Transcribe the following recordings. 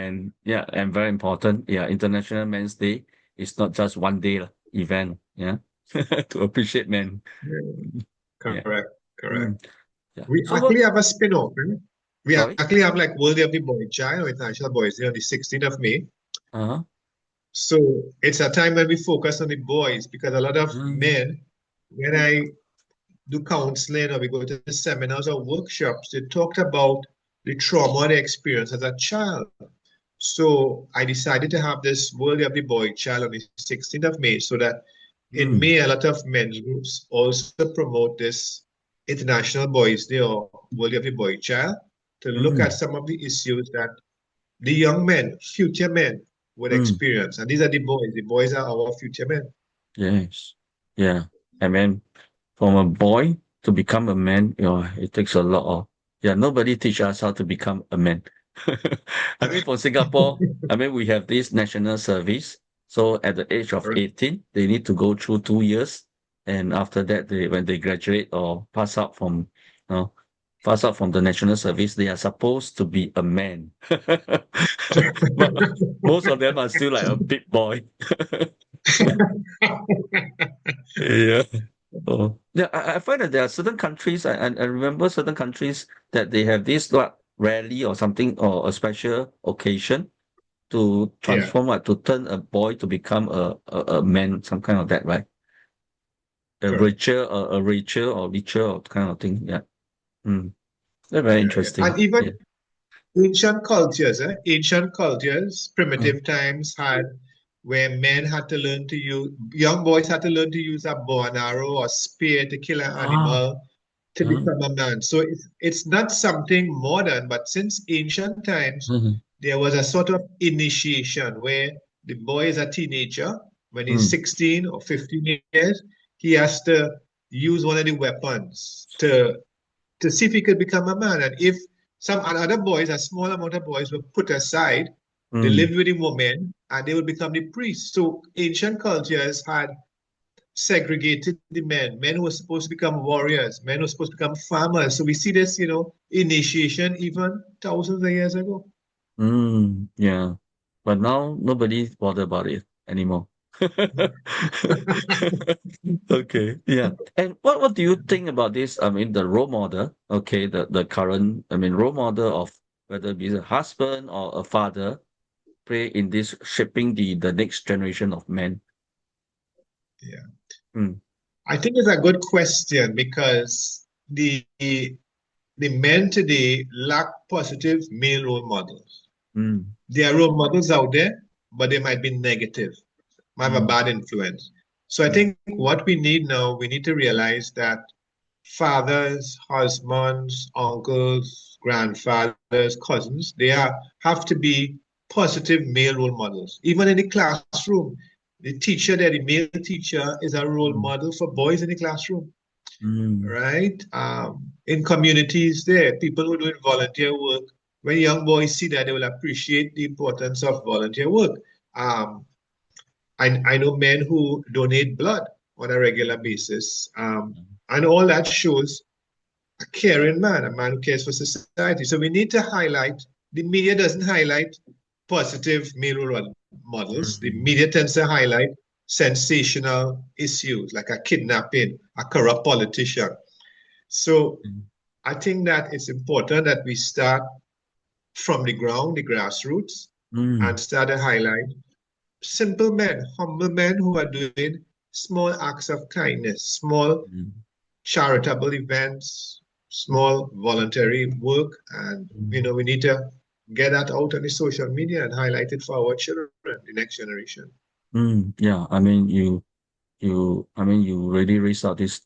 and very important. Yeah, International Men's Day is not just one day event. Yeah, to appreciate men. Yeah, Yeah. correct, correct. Mm. Yeah. We So what? actually have a spin-off. We Sorry. actually have like World Day of the Boy Child or International Boys Day on the 16th of May. Uh-huh. So it's a time when we focus on the boys because a lot of Mm. men, when I do counseling or we go to seminars or workshops, they talked about the trauma they experienced as a child. So I decided to have this World Day of the Boy Child on the 16th of May so that in Mm. May, a lot of men's groups also promote this International Boys Day or World Day of the Boy Child to look at Mm. some of the issues that the young men, future men, would Mm. experience. And these are the boys. The boys are our future men. Yes. Yeah. I mean, from a boy to become a man, it takes a lot of, nobody teach us how to become a man. I mean, for Singapore, I mean, we have this national service. So at the age of Right. 18, they need to go through 2 years. And after that, when they graduate or you know, pass out from the national service, they are supposed to be a man. But most of them are still like a big boy. Yeah. Oh, yeah. I find that there are certain countries. I remember certain countries that they have this what rally or something or a special occasion to Yeah, transform to turn a boy to become a man, some kind of that, right? correct. A Rachel or Richard or kind of thing. Yeah. Mm. They're very Yeah, yeah. interesting. And even Yeah. ancient cultures, Mm. primitive times had where men had to learn to use, young boys had to learn to use a bow and arrow or spear to kill an Ah. animal to Uh, become a man. So it's not something modern, but since ancient times, mm, there was a sort of initiation where the boy is a teenager. When he's mm, 16 or 15 years, he has to use one of the weapons to see if he could become a man. And if some other boys, a small amount of boys, were put aside, they mm, lived with the women and they would become the priests. So ancient cultures had segregated the men, men who were supposed to become warriors, men who were supposed to become farmers. So we see this, initiation even thousands of years ago. yeah. But now nobody bother about it anymore. Okay, yeah. And what do you think about this? I mean, the role model, okay, the current, I mean, role model of whether it be a husband or a father play in this shaping the next generation of men. Yeah. Mm, I think it's a good question because the men today lack positive male role models. mm, There are role models out there, but they might be negative, might have a mm, bad influence. So I mm, think what we need now, we need to realize that fathers, husbands, uncles, grandfathers, cousins, have to be positive male role models. Even in the classroom, the male teacher is a role mm, model for boys in the classroom, mm, right? In communities there, people who are doing volunteer work, when young boys see that, they will appreciate the importance of volunteer work. Um, I know men who donate blood on a regular basis. And all that shows a caring man, a man who cares for society. So we need to highlight, the media doesn't highlight positive male role models. The mm, media tends to highlight sensational issues like a kidnapping, a corrupt politician. So mm, I think that it's important that we start from the ground, the grassroots, and mm, start to highlight simple men, humble men who are doing small acts of kindness, small mm, charitable events, small voluntary work, and mm. we need to get that out on the social media and highlight it for our children, the next generation. Yeah, I mean, you really raised out this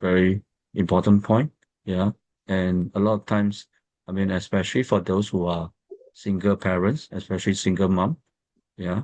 very important point. Yeah. And a lot of times, I mean, especially for those who are single parents, especially single mom, yeah,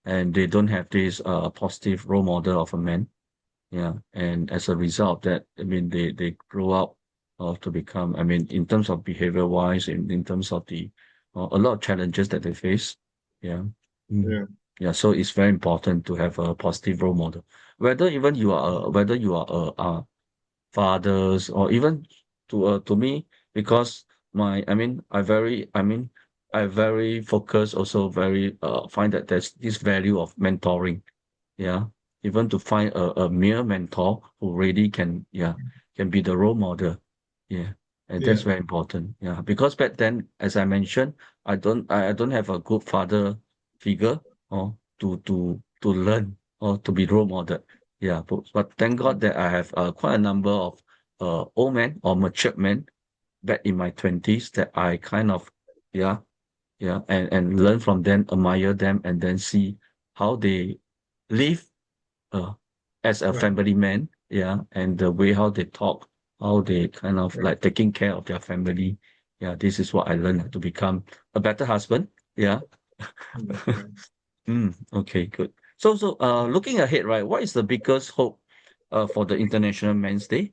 and they don't have this positive role model of a man. Yeah. And as a result of that, I mean, they grow up to become, I mean, in terms of behavior wise, in terms of a lot of challenges that they face. Yeah. Mm. Yeah. Yeah. So it's very important to have a positive role model. Whether you are fathers or even to me, because I mean, I mean, I very focus also very find that there's this value of mentoring. Yeah. Even to find a mere mentor who really can, yeah, can be the role model. Yeah. And that's Yeah, very important. Yeah. Because back then, as I mentioned, I don't have a good father figure or to learn or to be role model. Yeah. But thank God that I have quite a number of old men or matured men back in my twenties that I kind of, yeah, yeah, and learn from them, admire them, and then see how they live uh, as a right, family man, yeah, and the way how they talk, how they kind of right, like taking care of their family. Yeah, this is what I learned to become a better husband. Yeah. right. Okay, good. So, looking ahead, right, what is the biggest hope for the International Men's Day?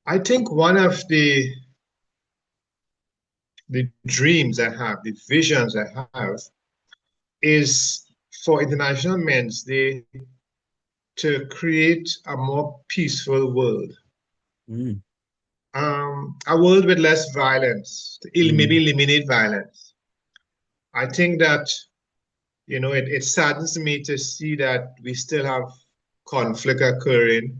I think one of the dreams I have, the visions I have, is for International Men's Day to create a more peaceful world. Mm, A world with less violence, to maybe mm, eliminate violence. I think that, it saddens me to see that we still have conflict occurring,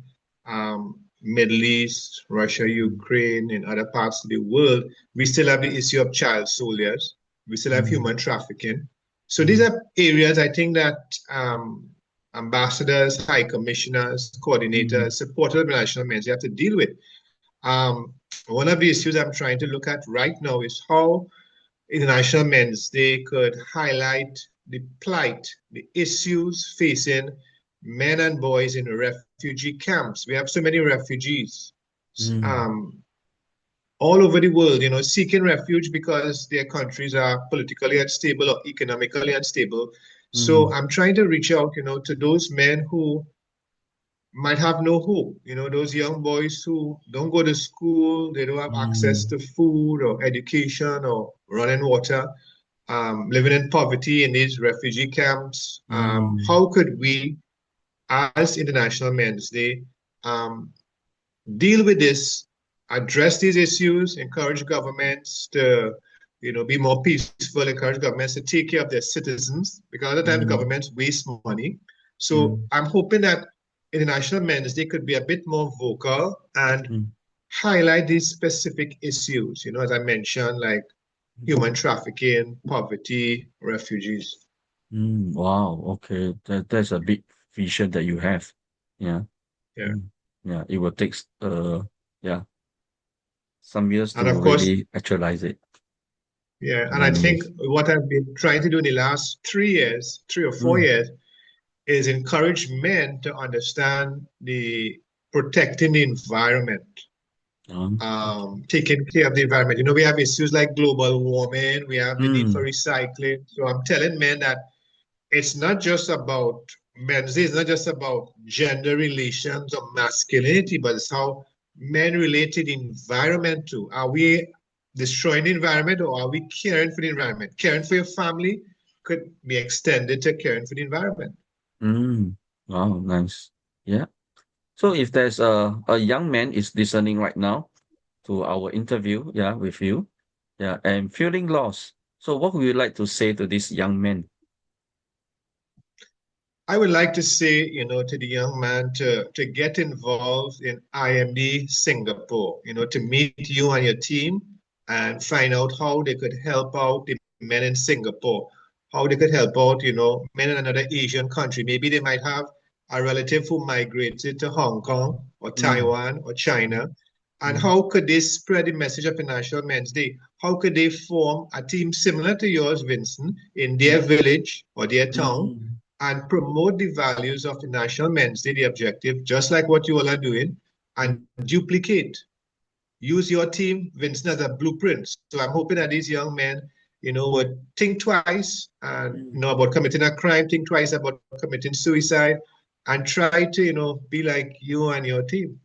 Middle East, Russia, mm, Ukraine, in other parts of the world. We still have the issue of child soldiers. We still have mm, human trafficking. So these mm, are areas I think that ambassadors, high commissioners, mm, coordinators, supporters of the national men have to deal with. Um, One of the issues I'm trying to look at right now is how International Men's Day could highlight the plight, the issues facing men and boys in refugee camps. We have so many refugees mm, um, all over the world, seeking refuge because their countries are politically unstable or economically unstable. So mm, I'm trying to reach out, to those men who might have no hope. Those young boys who don't go to school, they don't have access mm, to food or education or running water, living in poverty in these refugee camps. mm, How could we, as International Men's Day, um, deal with this, address these issues, encourage governments to, be more peaceful, encourage governments to take care of their citizens, because other times mm, governments waste money. So mm, I'm hoping that International Men's Day could be a bit more vocal and mm. highlight these specific issues, as I mentioned, like human trafficking, poverty, refugees. Wow. Okay. That's a big vision that you have. Yeah. Yeah. Mm. Yeah. It will take yeah, some years And to of course, really actualize it yeah, in and I many think ways. what I've been trying to do in the last 3 years, 3 or 4 Mm. years, is encourage men to understand the protecting the environment, Okay. taking care of the environment. We have issues like global warming, we have the need for Mm. recycling. So I'm telling men that it's not just about men's day, it's not just about gender relations or masculinity, but it's how men relate to the environment too. Are we destroying the environment or are we caring for the environment? Caring for your family could be extended to caring for the environment. Mm. Wow. Nice. Yeah. So if there's a young man is listening right now to our interview, yeah, with you, yeah, and feeling lost. So what would you like to say to this young man? I would like to say, to the young man to get involved in IMD Singapore, to meet you and your team and find out how they could help out the men in Singapore, how they could help out, men in another Asian country. Maybe they might have a relative who migrated to Hong Kong or Mm, Taiwan or China. And mm, how could they spread the message of International Men's Day? How could they form a team similar to yours, Vincent, in their mm, village or their town mm, and promote the values of the National Men's Day, the objective, just like what you all are doing, and mm, duplicate. Use your team, Vincent, as a blueprint. So I'm hoping that these young men, would think twice and mm, about committing a crime, think twice about committing suicide, and try to, be like you and your team.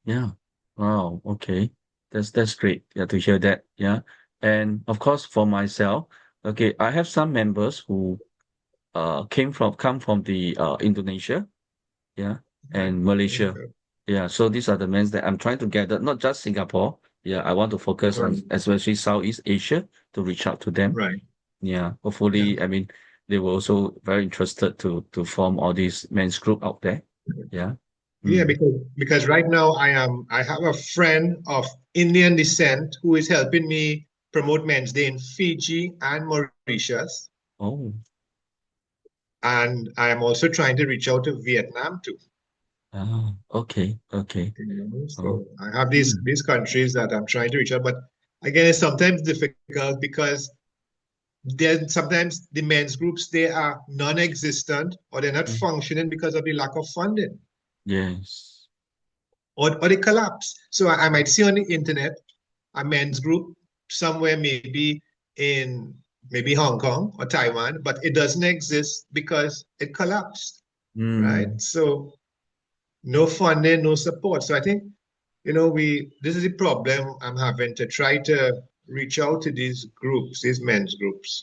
yeah. Wow. Okay. That's great. Yeah, to hear that. Yeah. And of course, for myself, okay, I have some members who come from the Indonesia, yeah, Right. and Malaysia. Okay. Yeah. So these are the men that I'm trying to gather, not just Singapore. Yeah, I want to focus on Right. especially Southeast Asia to reach out to them. Right. Yeah, Yeah. hopefully, I mean, they were also very interested to form all these men's group out there. Yeah. Yeah, Mm. because right now I have a friend of Indian descent who is helping me promote Men's Day in Fiji and Mauritius. Oh, And I am also trying to reach out to Vietnam too. okay, okay. Oh, So I have mm, these countries that I'm trying to reach out, but again, it's sometimes difficult because then sometimes the men's groups they are non-existent or they're not mm, functioning because of the lack of funding yes. or they collapse. So I might see on the internet a men's group somewhere in maybe Hong Kong or Taiwan, but it doesn't exist because it collapsed, right? Mm, So no funding, no support. So I think, we this is the problem I'm having to try to reach out to these groups, these men's groups.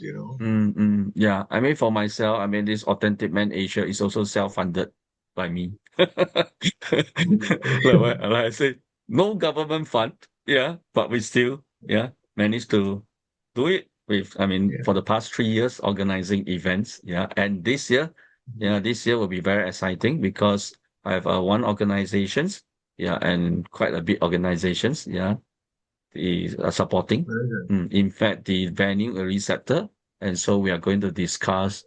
yeah. I mean, for myself, I mean, this Authentic Man Asia is also self-funded by me. Like I said, no government fund, yeah, but we still, yeah, managed to do it with, I mean, Yeah. for the past 3 years, organizing events, yeah. And this year, yeah, this year will be very exciting because I have one organizations, yeah, and quite a big organizations, yeah, is supporting. Very good. In fact, the venue a receptor, and so we are going to discuss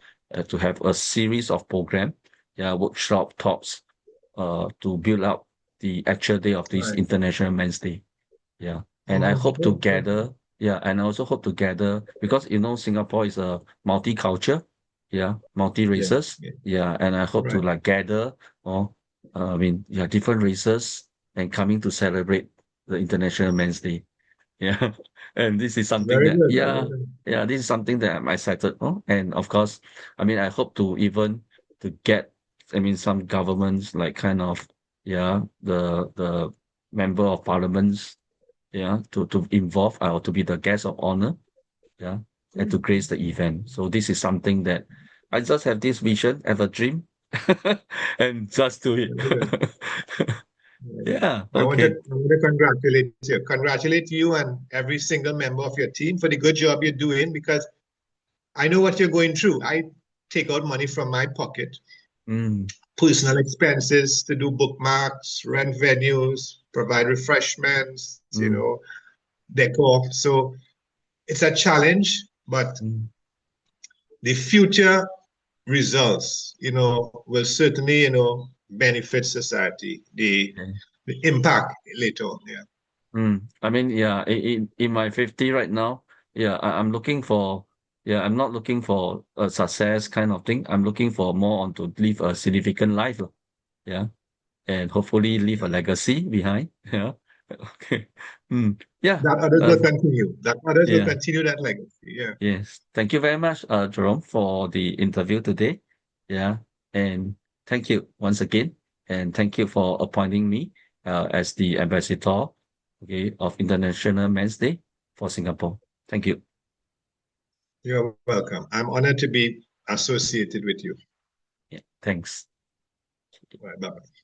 to have a series of program, yeah, workshop talks, to build up the actual day of this Right. International Men's Day. Yeah, and I Oh, hope to cool, cool. gather. Yeah, and I also hope to gather because Singapore is a multicultural, yeah, multi Yeah, races. yeah, Yeah, and I hope to right. like gather, or I mean, yeah, different races and coming to celebrate the International Men's Day. Yeah. And this is something Very that, good, very yeah, good. yeah, this is something that I'm excited. Oh, and of course, I mean, I hope to even to get, I mean, some governments like kind of, yeah, the member of parliaments, yeah, to involve or to be the guest of honor, yeah, and to Cool. grace the event. So this is something that I just have this vision, have a dream, and just do it. Very good. Right. Yeah. I Okay. want to congratulate you. Congratulate you and every single member of your team for the good job you're doing because I know what you're going through. I take out money from my pocket, Mm, personal expenses to do bookmarks, rent venues, provide refreshments, mm, decor. So it's a challenge, but mm. the future results, will certainly, benefit society. Okay. The impact later on. Yeah. I mean, yeah, in my 50 right now, yeah, I'm looking for, yeah, I'm not looking for a success kind of thing. I'm looking for more on to live a significant life, lah. Yeah, and hopefully leave a Yeah. legacy behind. Yeah. Okay. Yeah. That others Uh, will continue. That others will yeah. continue that legacy. Yeah. Yes. Thank you very much, Jerome, for the interview today. Yeah. And thank you once again. And thank you for appointing me as the ambassador, okay, of International Men's Day for Singapore. Thank you. You're welcome. I'm honored to be associated with you. Yeah. Thanks. Right, bye-bye.